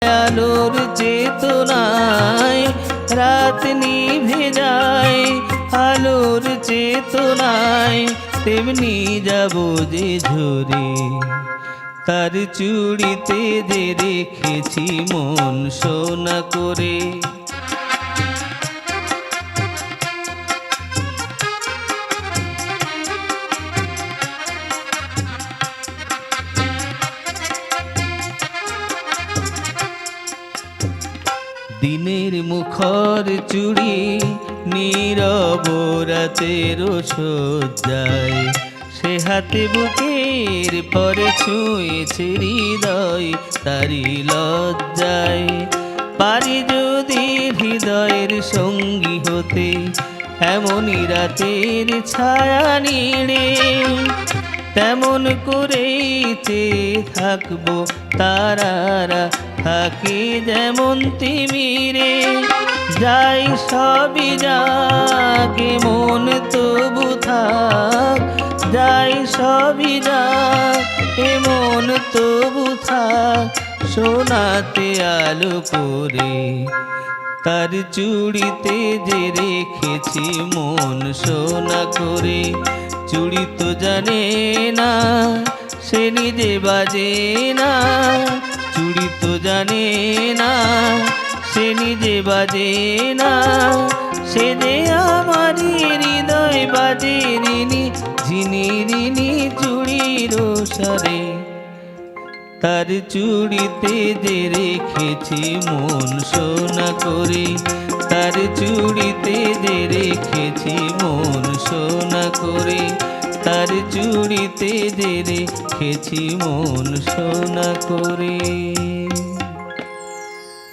আলোর চেতনায় রাত নিভে যায়, আলোর চেতনায় তেমনি যাব যে ঝরে। তার চুড়িতে যে রেখেছি মন সোনা করে। দিনের মুখর চুড়ি নীরব রাতের সজ্জায়, সে হাতে বুকের পরে ছুঁয়েছে হৃদয় তারি লজ্জায়। পারি যদি হৃদয়ের সঙ্গী হতে এমনই রাতের ছায়া নিড়ে, তেমন করেই চেয়ে থাকবো তারারা থাকে যেমন তিমিরে। যাই সবই যাকে মন তবু থাক, যাই সবই যাকে মন তবু থাক সোনাতে আলো করে। তার চুড়িতে যে রেখেছি মন সোনা করে। চুড়ি তো জানে না সে নিজে বাজে না, চুড়ি তো জানে না সে নিজে বাজে না। সে যে আমারই হৃদয় বাজে রিনি ঝিনি রিনি চুড়ির সারে। তার চুড়িতে যে রেখেছি মন সোনা করে, তার চুড়িতে যে রেখেছি মন সোনা করে, তার চুড়িতে যে রেখেছি মন সোনা করে।